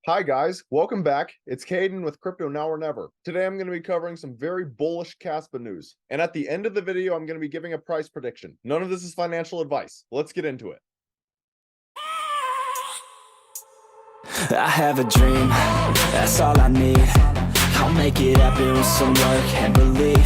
Hi guys, welcome back. It's Caden with Crypto Now or Never. Today I'm going to be covering some very bullish Kaspa news. And at the end of the video, I'm going to be giving a price prediction. None of this is financial advice. Let's get into it. I have a dream, that's all I need. I'll make it happen with some work and belief.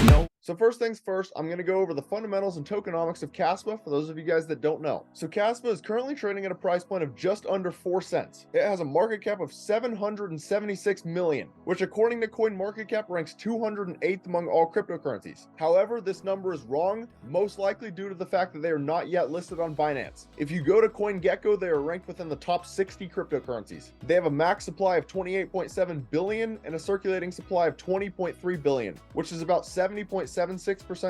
No. So first things first, I'm going to go over the fundamentals and tokenomics of Kaspa for those of you guys that don't know. So Kaspa is currently trading at a price point of just under 4 cents. It has a market cap of 776 million, which according to CoinMarketCap ranks 208th among all cryptocurrencies. However, this number is wrong, most likely due to the fact that they are not yet listed on Binance. If you go to CoinGecko, they are ranked within the top 60 cryptocurrencies. They have a max supply of 28.7 billion and a circulating supply of 20.3 billion, which is about 70.76%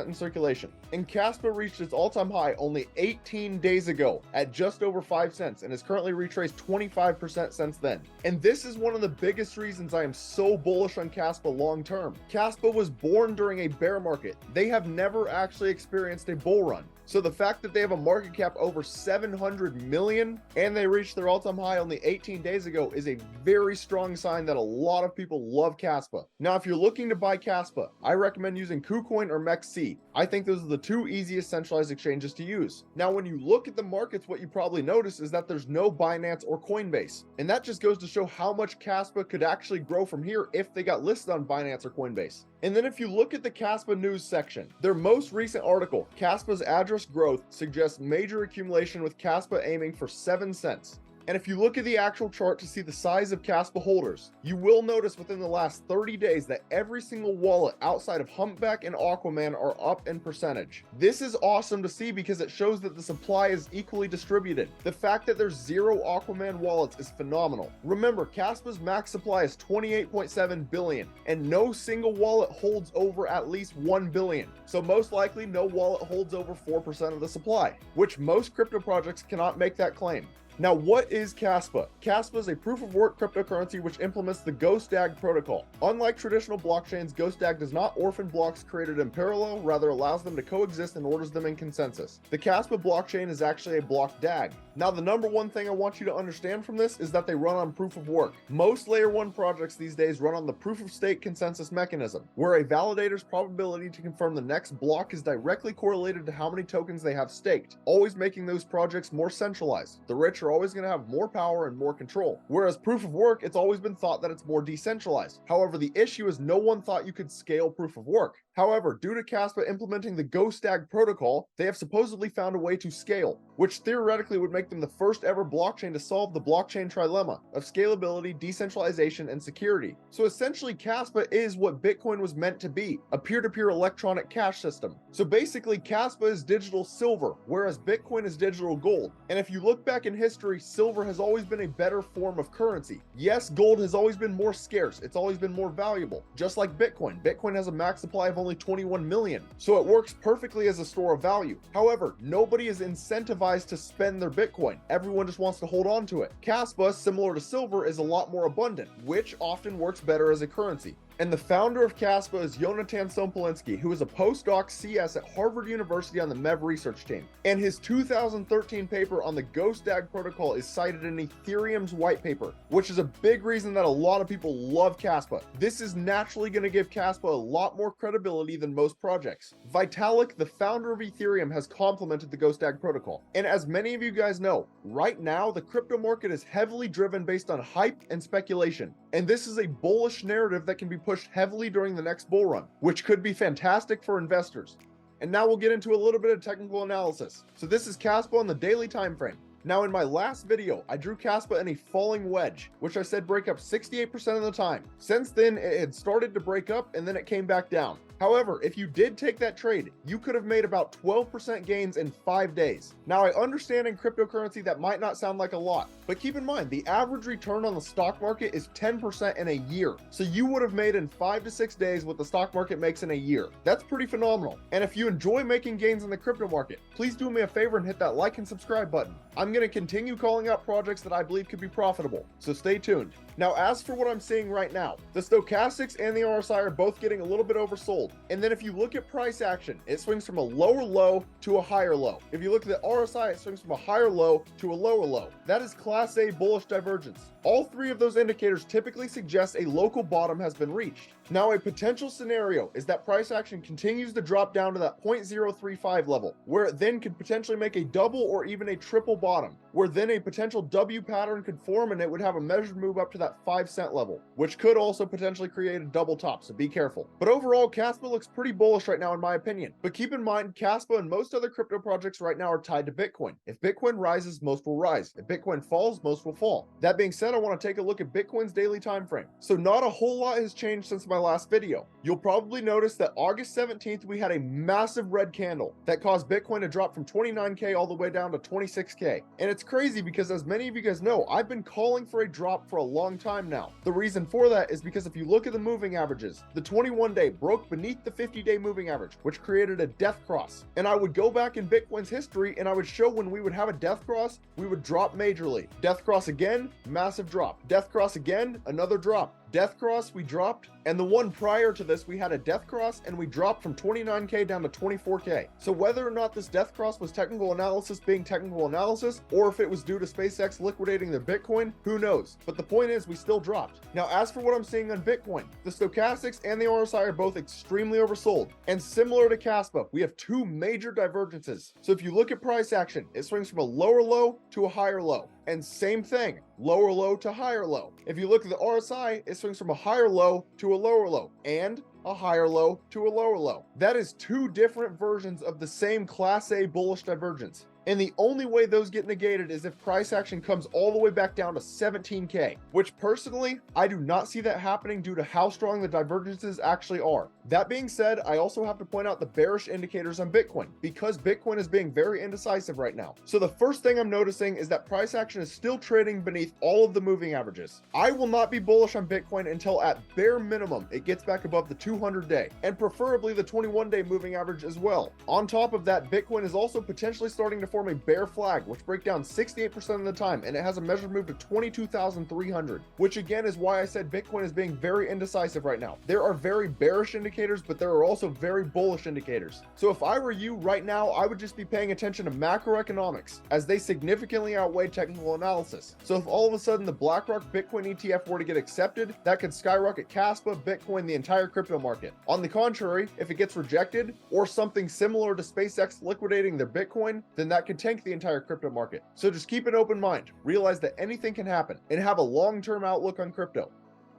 in circulation. And Kaspa reached its all-time high only 18 days ago at just over 5 cents and has currently retraced 25% since then. And this is one of the biggest reasons I am so bullish on Kaspa long term. Kaspa was born during a bear market. They have never actually experienced a bull run. So the fact that they have a market cap over 700 million and they reached their all-time high only 18 days ago is a very strong sign that a lot of people love Kaspa. Now, if you're looking to buy Kaspa, I recommend using KuCoin or MEXC. I think those are the two easiest centralized exchanges to use. Now, when you look at the markets, what you probably notice is that there's no Binance or Coinbase. And that just goes to show how much Kaspa could actually grow from here if they got listed on Binance or Coinbase. And then if you look at the Kaspa news section, their most recent article, Kaspa's address growth, suggests major accumulation with Kaspa aiming for 7 cents. And if you look at the actual chart to see the size of Kaspa holders, you will notice within the last 30 days that every single wallet outside of Humpback and Aquaman are up in percentage. This is awesome to see because it shows that the supply is equally distributed. The fact that there's 0 Aquaman wallets is phenomenal. Remember, Kaspa's max supply is 28.7 billion, and no single wallet holds over at least 1 billion. So most likely no wallet holds over 4% of the supply, which most crypto projects cannot make that claim. Now, what is Kaspa? Kaspa is a proof-of-work cryptocurrency which implements the GhostDAG protocol. Unlike traditional blockchains, GhostDAG does not orphan blocks created in parallel, rather allows them to coexist and orders them in consensus. The Kaspa blockchain is actually a block DAG. Now, the number one thing I want you to understand from this is that they run on proof-of-work. Most Layer 1 projects these days run on the proof-of-stake consensus mechanism, where a validator's probability to confirm the next block is directly correlated to how many tokens they have staked, always making those projects more centralized. The rich are always going to have more power and more control, whereas proof of work, it's always been thought that it's more decentralized. However, the issue is no one thought you could scale proof of work. However, due to Kaspa implementing the GhostDAG protocol, they have supposedly found a way to scale, which theoretically would make them the first ever blockchain to solve the blockchain trilemma of scalability, decentralization, and security. So essentially, Kaspa is what Bitcoin was meant to be, a peer-to-peer electronic cash system. So basically, Kaspa is digital silver, whereas Bitcoin is digital gold. And if you look back in history, silver has always been a better form of currency. Yes, gold has always been more scarce. It's always been more valuable, just like Bitcoin. Bitcoin has a max supply of only 21 million, so it works perfectly as a store of value. However, nobody is incentivized to spend their Bitcoin. Everyone just wants to hold on to it. Kaspa, similar to silver, is a lot more abundant, which often works better as a currency. And the founder of Kaspa is Jonathan Sompolinsky, who is a postdoc CS at Harvard University on the MEV research team. And his 2013 paper on the GhostDAG protocol is cited in Ethereum's white paper, which is a big reason that a lot of people love Kaspa. This is naturally going to give Kaspa a lot more credibility than most projects. Vitalik, the founder of Ethereum, has complimented the GhostDAG protocol. And as many of you guys know, right now the crypto market is heavily driven based on hype and speculation. And this is a bullish narrative that can be pushed heavily during the next bull run, which could be fantastic for investors. And now we'll get into a little bit of technical analysis. So this is Kaspa on the daily time frame. Now, in my last video, I drew Kaspa in a falling wedge, which I said break up 68% of the time. Since then, it had started to break up and then it came back down. However, if you did take that trade, you could have made about 12% gains in 5 days. Now, I understand in cryptocurrency that might not sound like a lot, but keep in mind, the average return on the stock market is 10% in a year. So you would have made in 5 to 6 days what the stock market makes in a year. That's pretty phenomenal. And if you enjoy making gains in the crypto market, please do me a favor and hit that like and subscribe button. I'm going to continue calling out projects that I believe could be profitable, so stay tuned. Now, as for what I'm seeing right now, the stochastics and the RSI are both getting a little bit oversold. And then if you look at price action, it swings from a lower low to a higher low. If you look at the RSI, it swings from a higher low to a lower low. That is Class A bullish divergence. All three of those indicators typically suggest a local bottom has been reached. Now, a potential scenario is that price action continues to drop down to that 0.035 level, where it then could potentially make a double or even a triple bottom, where then a potential W pattern could form and it would have a measured move up to that 5-cent level, which could also potentially create a double top, so be careful. But overall, Caspa looks pretty bullish right now in my opinion. But keep in mind, Caspa and most other crypto projects right now are tied to Bitcoin. If Bitcoin rises, most will rise. If Bitcoin falls, most will fall. That being said, I want to take a look at Bitcoin's daily time frame. So not a whole lot has changed since my last video. You'll probably notice that August 17th, we had a massive red candle that caused Bitcoin to drop from 29K all the way down to 26K. And it's crazy because, as many of you guys know, I've been calling for a drop for a long time now. The reason for that is because if you look at the moving averages, the 21-day broke beneath the 50-day moving average, which created a death cross. And I would go back in Bitcoin's history and I would show when we would have a death cross, we would drop majorly. Death cross again, massive drop. Death cross again, another drop. Death cross, we dropped, and the one prior to this, we had a death cross and we dropped from 29K down to 24K. So whether or not this death cross was technical analysis being technical analysis, or if it was due to SpaceX liquidating their Bitcoin, who knows? But the point is, we still dropped. Now, as for what I'm seeing on Bitcoin, the stochastics and the RSI are both extremely oversold. And similar to Caspa, we have two major divergences. So if you look at price action, it swings from a lower low to a higher low. And same thing, lower low to higher low. If you look at the RSI, it swings from a higher low to a lower low, and a higher low to a lower low. That is two different versions of the same Class A bullish divergence. And the only way those get negated is if price action comes all the way back down to 17K, which personally, I do not see that happening due to how strong the divergences actually are. That being said, I also have to point out the bearish indicators on Bitcoin because Bitcoin is being very indecisive right now. So the first thing I'm noticing is that price action is still trading beneath all of the moving averages. I will not be bullish on Bitcoin until at bare minimum it gets back above the 200-day and preferably the 21-day moving average as well. On top of that, Bitcoin is also potentially starting to form a bear flag, which break down 68% of the time, and it has a measured move to 22,300, which again is why I said Bitcoin is being very indecisive right now. There are very bearish indicators, but there are also very bullish indicators. So if I were you right now, I would just be paying attention to macroeconomics as they significantly outweigh technical analysis. So if all of a sudden the BlackRock Bitcoin ETF were to get accepted, that could skyrocket Kaspa, Bitcoin, the entire crypto market. On the contrary, if it gets rejected or something similar to SpaceX liquidating their Bitcoin, then that could tank the entire crypto market. So just keep an open mind, realize that anything can happen, and have a long-term outlook on crypto.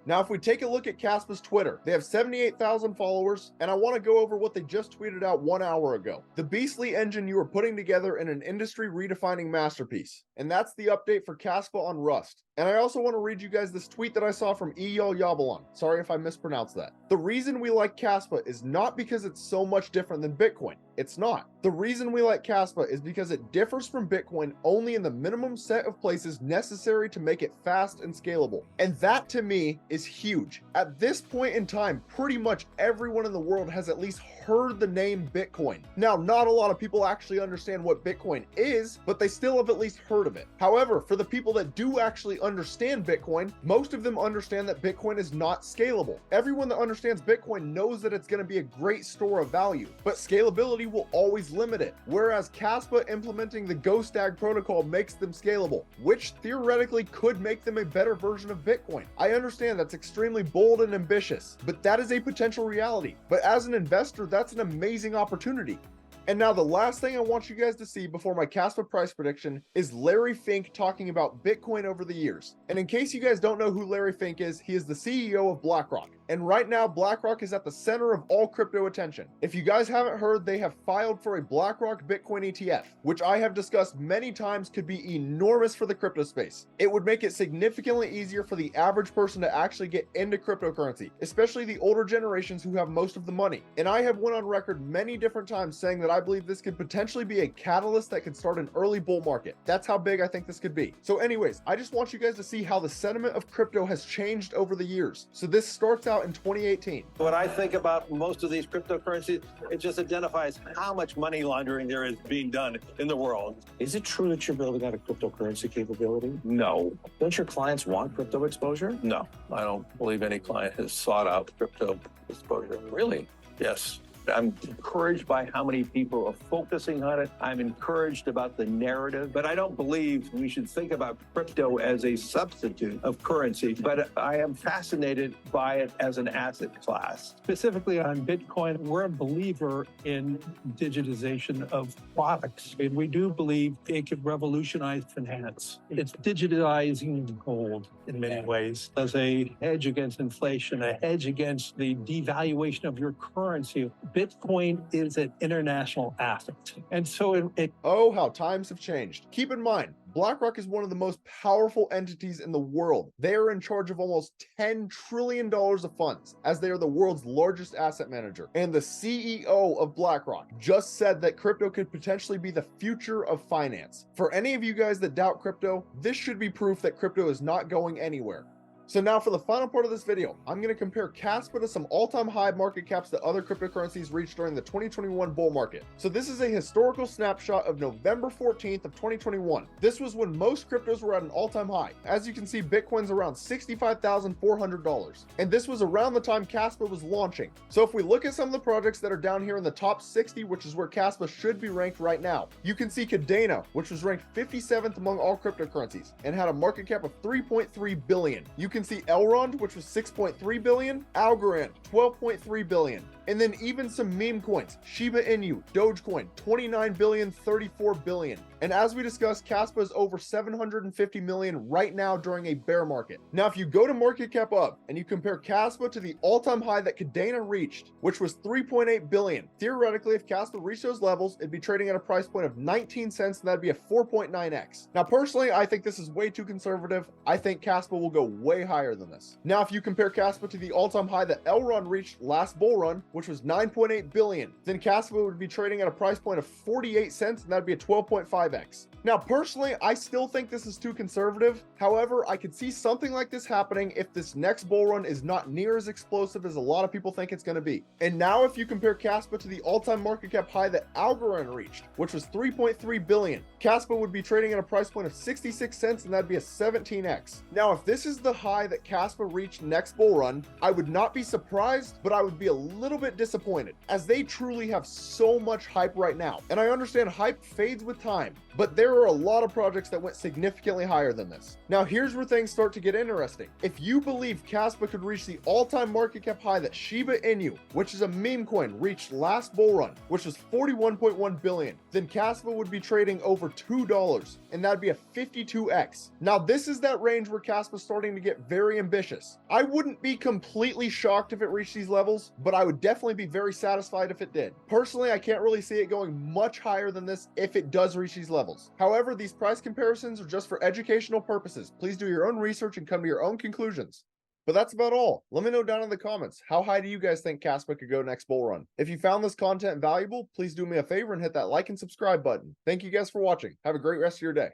Now, if we take a look at Kaspa's Twitter, they have 78,000 followers, and I want to go over what they just tweeted out 1 hour ago. The beastly engine you are putting together in an industry redefining masterpiece. And that's the update for Kaspa on Rust. And I also want to read you guys this tweet that I saw from EGLD. Sorry if I mispronounced that. The reason we like Kaspa is not because it's so much different than Bitcoin. It's not. The reason we like Kaspa is because it differs from Bitcoin only in the minimum set of places necessary to make it fast and scalable. And that to me is huge. At this point in time, pretty much everyone in the world has at least heard the name Bitcoin. Now, not a lot of people actually understand what Bitcoin is, but they still have at least heard of it. However, for the people that do actually understand Bitcoin, most of them understand that Bitcoin is not scalable. Everyone that understands Bitcoin knows that it's going to be a great store of value, but scalability will always limit it. Whereas Kaspa implementing the GoStag protocol makes them scalable, which theoretically could make them a better version of Bitcoin. I understand that's extremely bold and ambitious, but that is a potential reality. But as an investor, that's an amazing opportunity. And now the last thing I want you guys to see before my Kaspa price prediction is Larry Fink talking about Bitcoin over the years. And in case you guys don't know who Larry Fink is, he is the CEO of BlackRock. And right now, BlackRock is at the center of all crypto attention. If you guys haven't heard, they have filed for a BlackRock Bitcoin ETF, which I have discussed many times could be enormous for the crypto space. It would make it significantly easier for the average person to actually get into cryptocurrency, especially the older generations who have most of the money. And I have went on record many different times saying that I believe this could potentially be a catalyst that could start an early bull market. That's how big I think this could be. So anyways, I just want you guys to see how the sentiment of crypto has changed over the years. So this starts out out in 2018. When I think about most of these cryptocurrencies, it just identifies how much money laundering there is being done in the world. Is it true that you're building out a cryptocurrency capability? No. Don't your clients want crypto exposure? No, I don't believe any client has sought out crypto exposure. Really? Yes. I'm encouraged by how many people are focusing on it. I'm encouraged about the narrative, but I don't believe we should think about crypto as a substitute of currency. But I am fascinated by it as an asset class. Specifically on Bitcoin, we're a believer in digitization of products. And we do believe it could revolutionize finance. It's digitizing gold in many ways as a hedge against inflation, a hedge against the devaluation of your currency. Bitcoin is an international asset. And so Oh, how times have changed. Keep in mind, BlackRock is one of the most powerful entities in the world. They are in charge of almost $10 trillion of funds, as they are the world's largest asset manager. And the CEO of BlackRock just said that crypto could potentially be the future of finance. For any of you guys that doubt crypto, this should be proof that crypto is not going anywhere. So now for the final part of this video, I'm going to compare Caspa to some all-time high market caps that other cryptocurrencies reached during the 2021 bull market. So this is a historical snapshot of November 14th of 2021. This was when most cryptos were at an all-time high. As you can see, Bitcoin's around $65,400. And this was around the time Caspa was launching. So if we look at some of the projects that are down here in the top 60, which is where Caspa should be ranked right now, you can see Cadena, which was ranked 57th among all cryptocurrencies and had a market cap of 3.3 billion. You can see Elrond, which was 6.3 billion, Algorand, 12.3 billion, and then even some meme coins, Shiba Inu, Dogecoin, 29 billion, 34 billion. And as we discussed, Kaspa is over 750 million right now during a bear market. Now, if you go to market cap up and you compare Kaspa to the all-time high that Cadena reached, which was 3.8 billion, theoretically, if Kaspa reached those levels, it'd be trading at a price point of 19 cents, and that'd be a 4.9x. Now, personally, I think this is way too conservative. I think Kaspa will go way higher than this. Now, if you compare Kaspa to the all-time high that Elrond reached last bull run, which was 9.8 billion, then Kaspa would be trading at a price point of 48 cents, and that'd be a 12.5x. Now, personally, I still think this is too conservative. However, I could see something like this happening if this next bull run is not near as explosive as a lot of people think it's going to be. And now, if you compare Kaspa to the all-time market cap high that Algorand reached, which was 3.3 billion, Kaspa would be trading at a price point of 66 cents, and that'd be a 17x. Now, if this is the high that Kaspa reached next bull run, I would not be surprised, but I would be a little bit disappointed, as they truly have so much hype right now. And I understand hype fades with time, but there are a lot of projects that went significantly higher than this. Now, here's where things start to get interesting. If you believe Kaspa could reach the all-time market cap high that Shiba Inu, which is a meme coin, reached last bull run, which was 41.1 billion, then Kaspa would be trading over $2, and that'd be a 52x. Now, this is that range where Kaspa's starting to get very ambitious. I wouldn't be completely shocked if it reached these levels, but I would definitely be very satisfied if it did. Personally, I can't really see it going much higher than this if it does reach these levels. However, these price comparisons are just for educational purposes. Please do your own research and come to your own conclusions. But that's about all. Let me know down in the comments, how high do you guys think Kaspa could go next bull run? If you found this content valuable, please do me a favor and hit that like and subscribe button. Thank you guys for watching. Have a great rest of your day.